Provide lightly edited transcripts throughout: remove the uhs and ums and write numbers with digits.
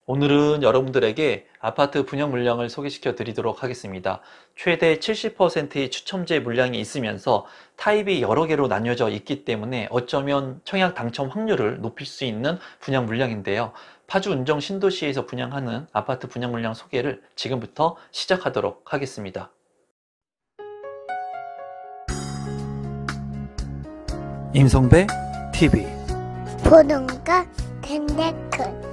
오늘은 여러분들에게 아파트 분양 물량을 소개시켜 드리도록 하겠습니다. 최대 70%의 추첨제 물량이 있으면서 타입이 여러 개로 나뉘어져 있기 때문에 어쩌면 청약 당첨 확률을 높일 수 있는 분양 물량인데요. 파주 운정 신도시에서 분양하는 아파트 분양 물량 소개를 지금부터 시작하도록 하겠습니다. 임성배 TV 보동과 텐데크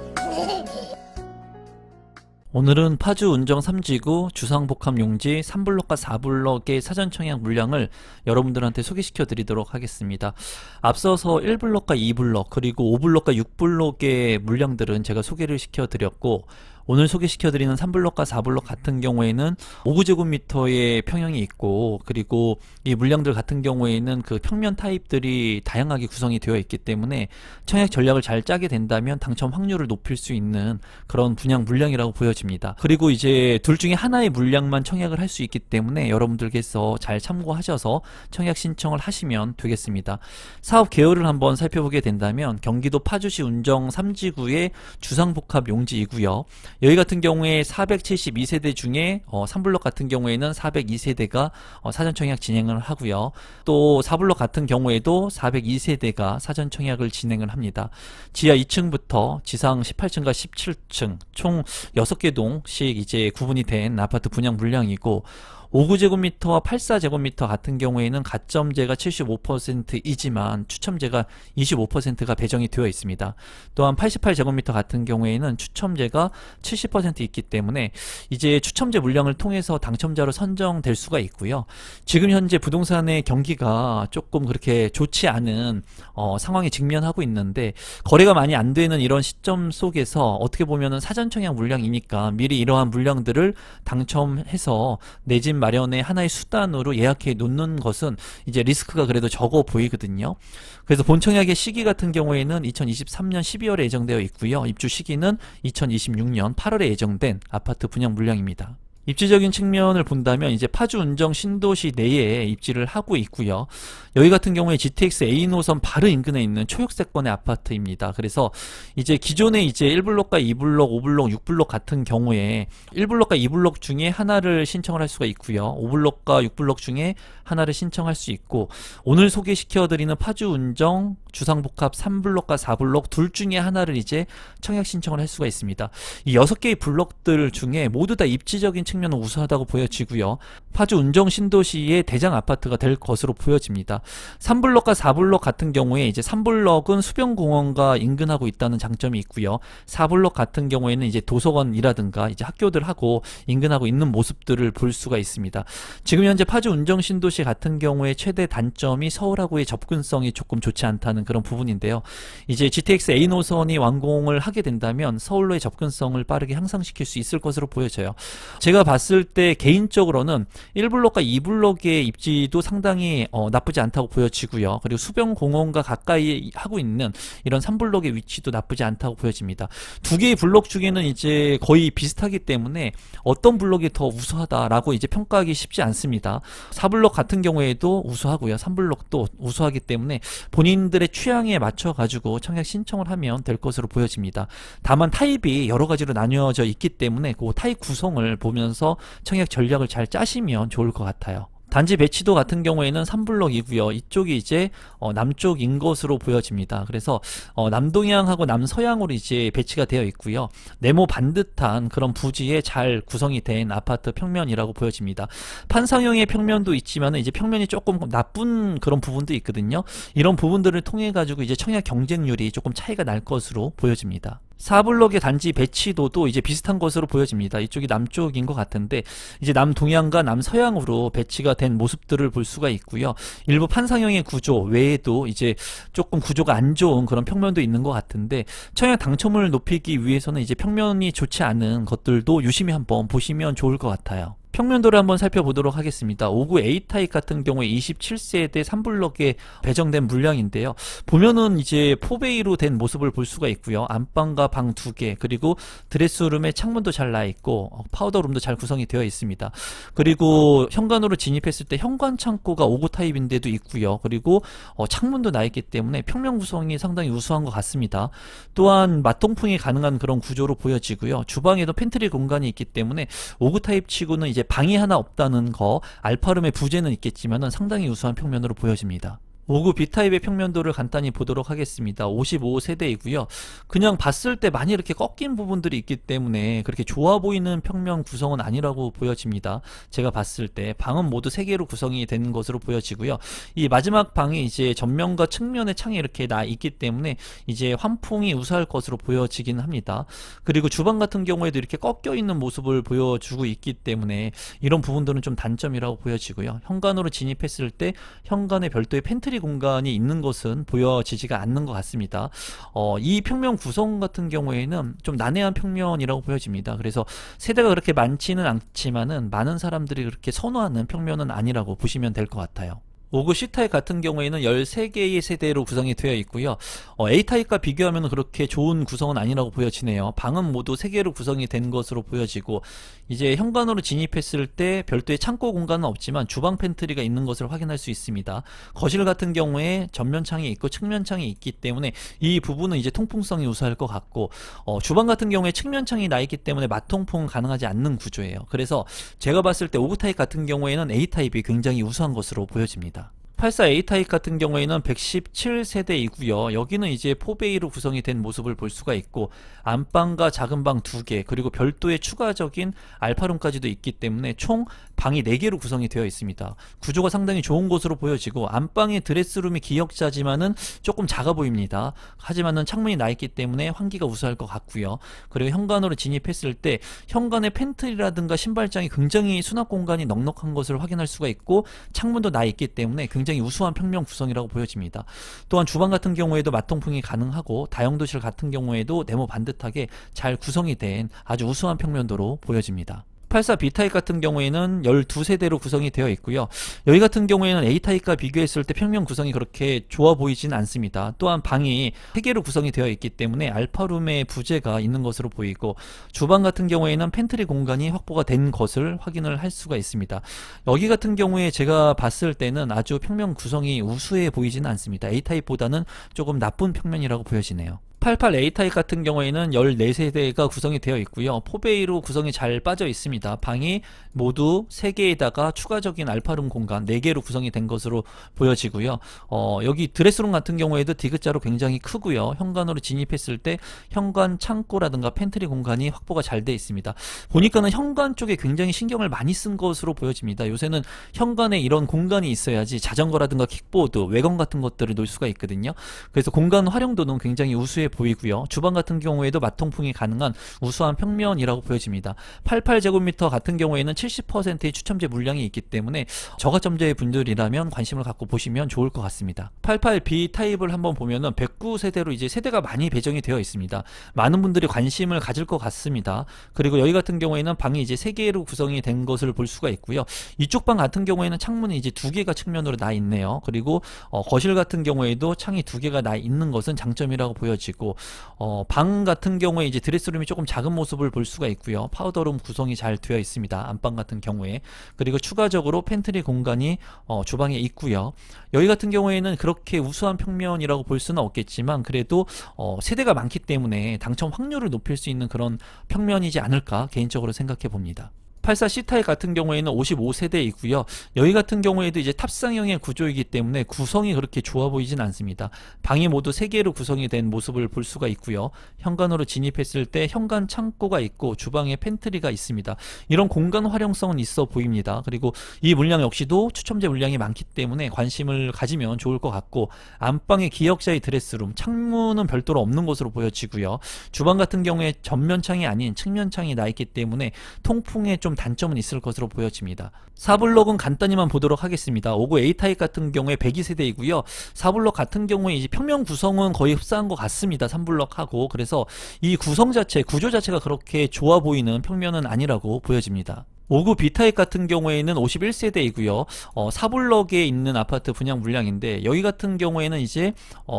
오늘은 파주 운정 3지구 주상복합 용지 3블럭과 4블럭의 사전 청약 물량을 여러분들한테 소개시켜 드리도록 하겠습니다. 앞서서 1블럭과 2블럭 그리고 5블럭과 6블럭의 물량들은 제가 소개를 시켜 드렸고, 오늘 소개시켜 드리는 3블럭과 4블럭 같은 경우에는 5제곱미터의 평형이 있고, 그리고 이 물량들 같은 경우에는 그 평면 타입들이 다양하게 구성이 되어 있기 때문에 청약 전략을 잘 짜게 된다면 당첨 확률을 높일 수 있는 그런 분양 물량이라고 보여집니다. 그리고 이제 둘 중에 하나의 물량만 청약을 할 수 있기 때문에 여러분들께서 잘 참고하셔서 청약 신청을 하시면 되겠습니다. 사업 개요를 한번 살펴보게 된다면 경기도 파주시 운정 3지구의 주상복합 용지이고요. 여기 같은 경우에 472세대 중에 3블럭 같은 경우에는 402세대가 사전 청약 진행을 하고요. 또 4블럭 같은 경우에도 402세대가 사전 청약을 진행을 합니다. 지하 2층부터 지상 18층과 17층 총 6개 동씩 이제 구분이 된 아파트 분양 물량이고, 59제곱미터와 84제곱미터 같은 경우에는 가점제가 75%이지만 추첨제가 25%가 배정이 되어 있습니다. 또한 88제곱미터 같은 경우에는 추첨제가 70% 있기 때문에 이제 추첨제 물량을 통해서 당첨자로 선정될 수가 있고요. 지금 현재 부동산의 경기가 조금 그렇게 좋지 않은 상황에 직면하고 있는데, 거래가 많이 안 되는 이런 시점 속에서 어떻게 보면은 사전 청약 물량이니까 미리 이러한 물량들을 당첨해서 내 집 마련의 하나의 수단으로 예약해 놓는 것은 이제 리스크가 그래도 적어 보이거든요. 그래서 본청약의 시기 같은 경우에는 2023년 12월에 예정되어 있고요. 입주 시기는 2026년 8월에 예정된 아파트 분양 물량입니다. 입지적인 측면을 본다면 이제 파주 운정 신도시 내에 입지를 하고 있고요. 여기 같은 경우에 GTX A 노선 바로 인근에 있는 초역세권의 아파트입니다. 그래서 이제 기존에 이제 1블럭과 2블럭, 5블럭, 6블럭 같은 경우에 1블럭과 2블럭 중에 하나를 신청을 할 수가 있고요. 5블럭과 6블럭 중에 하나를 신청할 수 있고, 오늘 소개시켜드리는 파주 운정 주상복합 3블럭과 4블럭 둘 중에 하나를 이제 청약 신청을 할 수가 있습니다. 이 6개의 블럭들 중에 모두 다 입지적인 측면은 우수하다고 보여지고요. 파주 운정 신도시의 대장 아파트가 될 것으로 보여집니다. 3블럭과 4블럭 같은 경우에 이제 3블럭은 수변공원과 인근하고 있다는 장점이 있고요. 4블럭 같은 경우에는 이제 도서관이라든가 이제 학교들하고 인근하고 있는 모습들을 볼 수가 있습니다. 지금 현재 파주 운정 신도시 같은 경우에 최대 단점이 서울하고의 접근성이 조금 좋지 않다는 그런 부분인데요. 이제 GTX A 노선이 완공을 하게 된다면 서울로의 접근성을 빠르게 향상시킬 수 있을 것으로 보여져요. 제가 봤을 때 개인적으로는 1블럭과 2블럭의 입지도 상당히 나쁘지 않다고 보여지고요. 그리고 수변공원과 가까이 하고 있는 이런 3블럭의 위치도 나쁘지 않다고 보여집니다. 두 개의 블럭 중에는 이제 거의 비슷하기 때문에 어떤 블럭이 더 우수하다라고 이제 평가하기 쉽지 않습니다. 4블럭 같은 경우에도 우수하고요. 3블럭도 우수하기 때문에 본인들의 취향에 맞춰 가지고 청약 신청을 하면 될 것으로 보여집니다. 다만 타입이 여러 가지로 나뉘어져 있기 때문에 그 타입 구성을 보면서 청약 전략을 잘 짜시면 좋을 것 같아요. 단지 배치도 같은 경우에는 3블럭이고요. 이쪽이 이제 남쪽인 것으로 보여집니다. 그래서 남동향하고 남서향으로 이제 배치가 되어 있고요. 네모 반듯한 그런 부지에 잘 구성이 된 아파트 평면이라고 보여집니다. 판상형의 평면도 있지만 이제 평면이 조금 나쁜 그런 부분도 있거든요. 이런 부분들을 통해 가지고 이제 청약 경쟁률이 조금 차이가 날 것으로 보여집니다. 4블럭의 단지 배치도도 이제 비슷한 것으로 보여집니다. 이쪽이 남쪽인 것 같은데 이제 남동향과 남서향으로 배치가 된 모습들을 볼 수가 있고요. 일부 판상형의 구조 외에도 이제 조금 구조가 안 좋은 그런 평면도 있는 것 같은데, 청약 당첨을 높이기 위해서는 이제 평면이 좋지 않은 것들도 유심히 한번 보시면 좋을 것 같아요. 평면도를 한번 살펴보도록 하겠습니다. 5구 A타입 같은 경우에 27세대 3블럭에 배정된 물량인데요. 보면은 이제 4베이로 된 모습을 볼 수가 있고요. 안방과 방 2개, 그리고 드레스룸에 창문도 잘 나 있고 파우더룸도 잘 구성이 되어 있습니다. 그리고 현관으로 진입했을 때 현관 창고가 5구 타입인데도 있고요. 그리고 창문도 나 있기 때문에 평면 구성이 상당히 우수한 것 같습니다. 또한 맞통풍이 가능한 그런 구조로 보여지고요. 주방에도 팬트리 공간이 있기 때문에 5구 타입 치고는 이제 방이 하나 없다는 거, 알파룸의 부재는 있겠지만은 상당히 우수한 평면으로 보여집니다. 5구 B타입의 평면도를 간단히 보도록 하겠습니다. 55세대이고요. 그냥 봤을 때 많이 이렇게 꺾인 부분들이 있기 때문에 그렇게 좋아 보이는 평면 구성은 아니라고 보여집니다. 제가 봤을 때 방은 모두 3개로 구성이 된 것으로 보여지고요. 이 마지막 방이 이제 전면과 측면에 창이 이렇게 나 있기 때문에 이제 환풍이 우수할 것으로 보여지긴 합니다. 그리고 주방 같은 경우에도 이렇게 꺾여 있는 모습을 보여주고 있기 때문에 이런 부분들은 좀 단점이라고 보여지고요. 현관으로 진입했을 때 현관에 별도의 팬트리 공간이 있는 것은 보여지지가 않는 것 같습니다. 이 평면 구성 같은 경우에는 좀 난해한 평면이라고 보여집니다. 그래서 세대가 그렇게 많지는 않지만은 많은 사람들이 그렇게 선호하는 평면은 아니라고 보시면 될 것 같아요. 5구 C타입 같은 경우에는 13개의 세대로 구성이 되어 있고요. A타입과 비교하면 그렇게 좋은 구성은 아니라고 보여지네요. 방은 모두 3개로 구성이 된 것으로 보여지고, 이제 현관으로 진입했을 때 별도의 창고 공간은 없지만 주방 팬트리가 있는 것을 확인할 수 있습니다. 거실 같은 경우에 전면창이 있고 측면창이 있기 때문에 이 부분은 이제 통풍성이 우수할 것 같고, 주방 같은 경우에 측면창이 나 있기 때문에 맞통풍은 가능하지 않는 구조예요. 그래서 제가 봤을 때 5구 타입 같은 경우에는 A타입이 굉장히 우수한 것으로 보여집니다. 84A타입 같은 경우에는 117세대이고요. 여기는 이제 4베이로 구성이 된 모습을 볼 수가 있고, 안방과 작은 방 2개, 그리고 별도의 추가적인 알파룸까지도 있기 때문에 총 방이 4개로 구성이 되어 있습니다. 구조가 상당히 좋은 곳으로 보여지고, 안방의 드레스룸이 기역자지만은 조금 작아 보입니다. 하지만은 창문이 나 있기 때문에 환기가 우수할 것 같고요. 그리고 현관으로 진입했을 때 현관의 팬트리라든가 신발장이 굉장히 수납 공간이 넉넉한 것을 확인할 수가 있고, 창문도 나 있기 때문에 굉장히 우수한 평면 구성이라고 보여집니다. 또한 주방 같은 경우에도 맞통풍이 가능하고, 다용도실 같은 경우에도 네모 반듯하게 잘 구성이 된 아주 우수한 평면도로 보여집니다. 84B타입 같은 경우에는 12세대로 구성이 되어 있고요. 여기 같은 경우에는 A타입과 비교했을 때 평면 구성이 그렇게 좋아 보이진 않습니다. 또한 방이 3개로 구성이 되어 있기 때문에 알파룸의 부재가 있는 것으로 보이고, 주방 같은 경우에는 팬트리 공간이 확보가 된 것을 확인을 할 수가 있습니다. 여기 같은 경우에 제가 봤을 때는 아주 평면 구성이 우수해 보이지는 않습니다. A타입보다는 조금 나쁜 평면이라고 보여지네요. 88A타입 같은 경우에는 14세대가 구성이 되어 있고요. 4베이로 구성이 잘 빠져 있습니다. 방이 모두 3개에다가 추가적인 알파룸 공간 4개로 구성이 된 것으로 보여지고요. 여기 드레스룸 같은 경우에도 디귿자로 굉장히 크고요. 현관으로 진입했을 때 현관 창고라든가 팬트리 공간이 확보가 잘 되어 있습니다. 보니까는 현관 쪽에 굉장히 신경을 많이 쓴 것으로 보여집니다. 요새는 현관에 이런 공간이 있어야지 자전거라든가 킥보드, 외건 같은 것들을 놓을 수가 있거든요. 그래서 공간 활용도는 굉장히 우수해 보이고요. 주방 같은 경우에도 맞통풍이 가능한 우수한 평면이라고 보여집니다. 88제곱미터 같은 경우에는 70%의 추첨제 물량이 있기 때문에 저가점제 분들이라면 관심을 갖고 보시면 좋을 것 같습니다. 88B 타입을 한번 보면은 109세대로 이제 세대가 많이 배정이 되어 있습니다. 많은 분들이 관심을 가질 것 같습니다. 그리고 여기 같은 경우에는 방이 이제 3개로 구성이 된 것을 볼 수가 있고요. 이쪽 방 같은 경우에는 창문이 이제 2개가 측면으로 나 있네요. 그리고 거실 같은 경우에도 창이 2개가 나 있는 것은 장점이라고 보여지고, 방 같은 경우에 이제 드레스룸이 조금 작은 모습을 볼 수가 있고요. 파우더룸 구성이 잘 되어 있습니다. 안방 같은 경우에. 그리고 추가적으로 팬트리 공간이 주방에 있고요. 여기 같은 경우에는 그렇게 우수한 평면이라고 볼 수는 없겠지만, 그래도 세대가 많기 때문에 당첨 확률을 높일 수 있는 그런 평면이지 않을까 개인적으로 생각해 봅니다. 84C타입 같은 경우에는 55세대이고요. 여기 같은 경우에도 이제 탑상형의 구조이기 때문에 구성이 그렇게 좋아 보이진 않습니다. 방이 모두 3개로 구성이 된 모습을 볼 수가 있고요. 현관으로 진입했을 때 현관 창고가 있고 주방에 팬트리가 있습니다. 이런 공간 활용성은 있어 보입니다. 그리고 이 물량 역시도 추첨제 물량이 많기 때문에 관심을 가지면 좋을 것 같고, 안방에 기역자의 드레스룸, 창문은 별도로 없는 것으로 보여지고요. 주방 같은 경우에 전면창이 아닌 측면창이 나 있기 때문에 통풍에 좀 단점은 있을 것으로 보여집니다. 4블럭은 간단히만 보도록 하겠습니다. 5구 A타입 같은 경우에 102세대이고요. 4블럭 같은 경우에 이제 평면 구성은 거의 흡사한 것 같습니다. 3블럭하고. 그래서 이 구성 자체, 구조 자체가 그렇게 좋아 보이는 평면은 아니라고 보여집니다. 5구 B타입 같은 경우에는 51세대이고요. 4블럭에 있는 아파트 분양 물량인데 여기 같은 경우에는 이제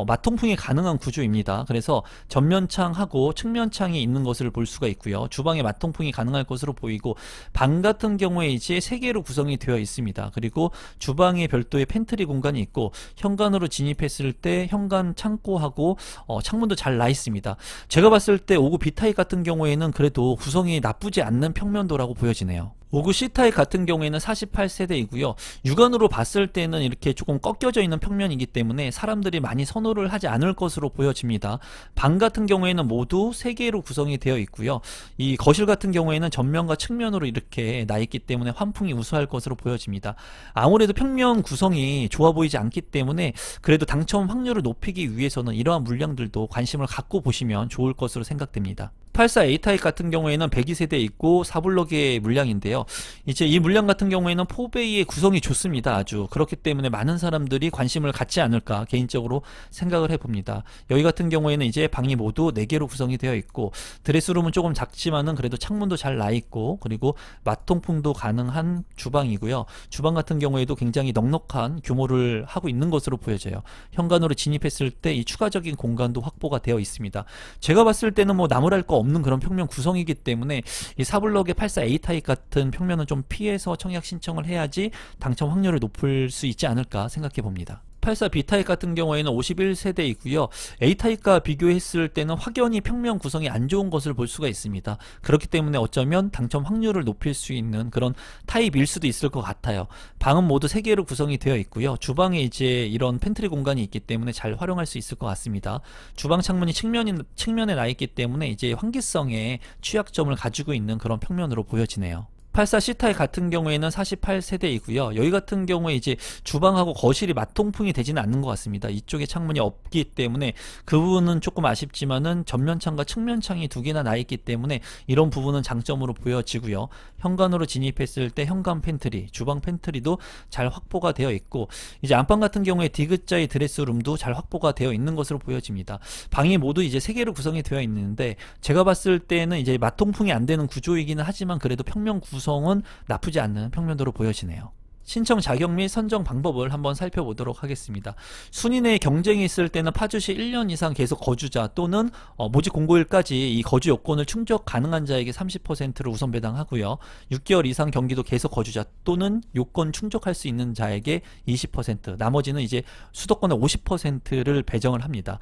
마통풍이 가능한 구조입니다. 그래서 전면창하고 측면창이 있는 것을 볼 수가 있고요. 주방에 마통풍이 가능할 것으로 보이고 방 같은 경우에 이제 3개로 구성이 되어 있습니다. 그리고 주방에 별도의 팬트리 공간이 있고 현관으로 진입했을 때 현관 창고하고 창문도 잘 나 있습니다. 제가 봤을 때 5구 B타입 같은 경우에는 그래도 구성이 나쁘지 않는 평면도라고 보여지네요. 5구 C타입 같은 경우에는 48세대이고요. 육안으로 봤을 때는 이렇게 조금 꺾여져 있는 평면이기 때문에 사람들이 많이 선호를 하지 않을 것으로 보여집니다. 방 같은 경우에는 모두 3개로 구성이 되어 있고요. 이 거실 같은 경우에는 전면과 측면으로 이렇게 나 있기 때문에 환풍이 우수할 것으로 보여집니다. 아무래도 평면 구성이 좋아 보이지 않기 때문에 그래도 당첨 확률을 높이기 위해서는 이러한 물량들도 관심을 갖고 보시면 좋을 것으로 생각됩니다. 84A타입 같은 경우에는 102세대 있고 4블럭의 물량인데요. 이제 이 물량 같은 경우에는 4베이의 구성이 좋습니다. 아주 그렇기 때문에 많은 사람들이 관심을 갖지 않을까 개인적으로 생각을 해봅니다. 여기 같은 경우에는 이제 방이 모두 4개로 구성이 되어 있고 드레스룸은 조금 작지만은 그래도 창문도 잘 나 있고 그리고 마통풍도 가능한 주방이고요. 주방 같은 경우에도 굉장히 넉넉한 규모를 하고 있는 것으로 보여져요. 현관으로 진입했을 때 이 추가적인 공간도 확보가 되어 있습니다. 제가 봤을 때는 뭐 나무랄 거 없는 그런 평면 구성이기 때문에 이 4블럭의 84A타입 같은 평면은 좀 피해서 청약 신청을 해야지 당첨 확률을 높일 수 있지 않을까 생각해 봅니다. 84B타입 같은 경우에는 51세대이고요. A타입과 비교했을 때는 확연히 평면 구성이 안 좋은 것을 볼 수가 있습니다. 그렇기 때문에 어쩌면 당첨 확률을 높일 수 있는 그런 타입일 수도 있을 것 같아요. 방은 모두 3개로 구성이 되어 있고요. 주방에 이제 이런 팬트리 공간이 있기 때문에 잘 활용할 수 있을 것 같습니다. 주방 창문이 측면에 나 있기 때문에 이제 환기성에 취약점을 가지고 있는 그런 평면으로 보여지네요. 84C타입 같은 경우에는 48세대이고요. 여기 같은 경우에 이제 주방하고 거실이 마통풍이 되지는 않는 것 같습니다. 이쪽에 창문이 없기 때문에 그 부분은 조금 아쉽지만은 전면창과 측면창이 2개나 나 있기 때문에 이런 부분은 장점으로 보여지고요. 현관으로 진입했을 때 현관 팬트리, 주방 팬트리도 잘 확보가 되어 있고 이제 안방 같은 경우에 디귿자의 드레스룸도 잘 확보가 되어 있는 것으로 보여집니다. 방이 모두 이제 3개로 구성이 되어 있는데 제가 봤을 때는 이제 마통풍이 안 되는 구조이기는 하지만 그래도 평면 구성은 나쁘지 않는 평면도로 보여지네요. 신청 자격 및 선정 방법을 한번 살펴보도록 하겠습니다. 순위 내 경쟁이 있을 때는 파주시 1년 이상 계속 거주자 또는 모집 공고일까지 이 거주 요건을 충족 가능한 자에게 30%를 우선 배당하고요. 6개월 이상 경기도 계속 거주자 또는 요건 충족할 수 있는 자에게 20%, 나머지는 이제 수도권의 50%를 배정을 합니다.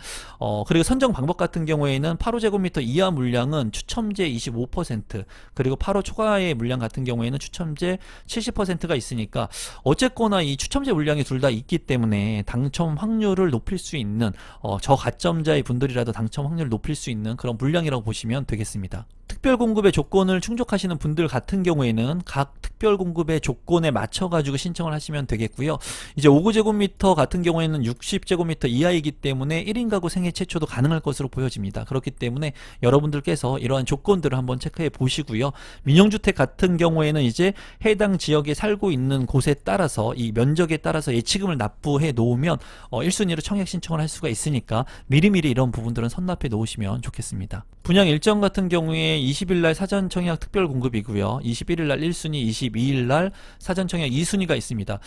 그리고 선정 방법 같은 경우에는 8호제곱미터 이하 물량은 추첨제 25%, 그리고 8호 초과의 물량 같은 경우에는 추첨제 70%가 있으니까 어쨌거나 이 추첨제 물량이 둘 다 있기 때문에 당첨 확률을 높일 수 있는 저가점자의 분들이라도 당첨 확률을 높일 수 있는 그런 물량이라고 보시면 되겠습니다. 특별공급의 조건을 충족하시는 분들 같은 경우에는 각 특별공급의 조건에 맞춰 가지고 신청을 하시면 되겠고요. 이제 5제곱미터 같은 경우에는 60제곱미터 이하이기 때문에 1인 가구 생애 최초도 가능할 것으로 보여집니다. 그렇기 때문에 여러분들께서 이러한 조건들을 한번 체크해 보시고요. 민영주택 같은 경우에는 이제 해당 지역에 살고 있는 곳에 따라서 이 면적에 따라서 예치금을 납부해 놓으면 1순위로 청약 신청을 할 수가 있으니까 미리미리 이런 부분들은 선납해 놓으시면 좋겠습니다. 분양 일정 같은 경우에 20일날 사전 청약 특별 공급이고요. 21일날 1순위, 22일날 사전 청약 2순위가 있습니다.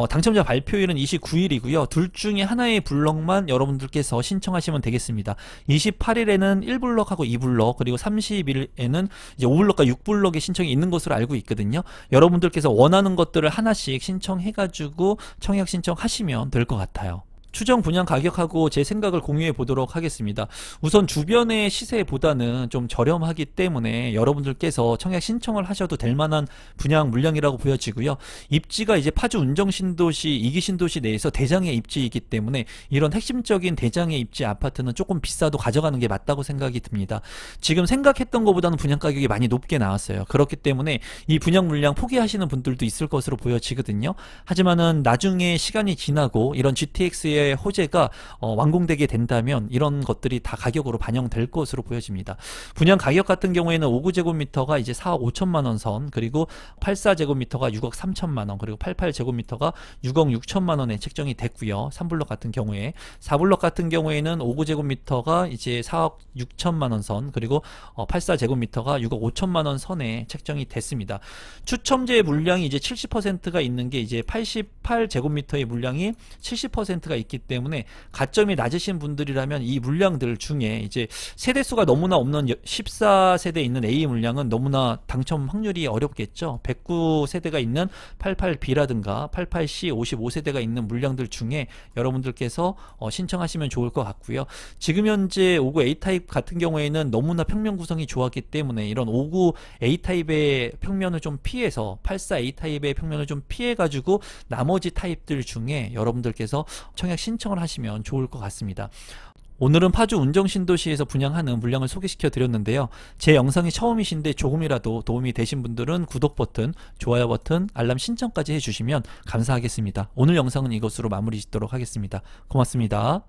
당첨자 발표일은 29일이고요. 둘 중에 하나의 블럭만 여러분들께서 신청하시면 되겠습니다. 28일에는 1블럭하고 2블럭, 그리고 30일에는 이제 5블럭과 6블럭의 신청이 있는 것으로 알고 있거든요. 여러분들께서 원하는 것들을 하나씩 신청해가지고 청약 신청하시면 될 것 같아요. 추정 분양 가격하고 제 생각을 공유해 보도록 하겠습니다. 우선 주변의 시세보다는 좀 저렴하기 때문에 여러분들께서 청약 신청을 하셔도 될 만한 분양 물량이라고 보여지고요. 입지가 이제 파주 운정신도시 2기 신도시 내에서 대장의 입지이기 때문에 이런 핵심적인 대장의 입지 아파트는 조금 비싸도 가져가는 게 맞다고 생각이 듭니다. 지금 생각했던 것보다는 분양 가격이 많이 높게 나왔어요. 그렇기 때문에 이 분양 물량 포기하시는 분들도 있을 것으로 보여지거든요. 하지만은 나중에 시간이 지나고 이런 GTX의 타입의 호재가 완공되게 된다면 이런 것들이 다 가격으로 반영될 것으로 보여집니다. 분양 가격 같은 경우에는 59제곱미터가 이제 4억 5천만원 선, 그리고 84제곱미터가 6억 3천만원, 그리고 88제곱미터가 6억 6천만원에 책정이 됐고요. 3블럭 같은 경우에 4블럭 같은 경우에는 59제곱미터가 이제 4억 6천만원 선, 그리고 84제곱미터가 6억 5천만원 선에 책정이 됐습니다. 추첨제 물량이 이제 70%가 있는 게 이제 88제곱미터의 물량이 70%가 있기 때문에 가점이 낮으신 분들이라면 이 물량들 중에 이제 세대수가 너무나 없는 14세대에 있는 A 물량은 너무나 당첨 확률이 어렵겠죠. 109세대가 있는 88B라든가 88C 55세대가 있는 물량들 중에 여러분들께서 신청하시면 좋을 것 같고요. 지금 현재 59 A타입 같은 경우에는 너무나 평면 구성이 좋았기 때문에 이런 59 A타입의 평면을 좀 피해서 84 A타입의 평면을 좀 피해 가지고 나머지 타입들 중에 여러분들께서 청약 신청을 하시면 좋을 것 같습니다. 오늘은 파주 운정신도시에서 분양하는 물량을 소개시켜 드렸는데요. 제 영상이 처음이신데 조금이라도 도움이 되신 분들은 구독 버튼, 좋아요 버튼, 알람 신청까지 해주시면 감사하겠습니다. 오늘 영상은 이것으로 마무리 짓도록 하겠습니다. 고맙습니다.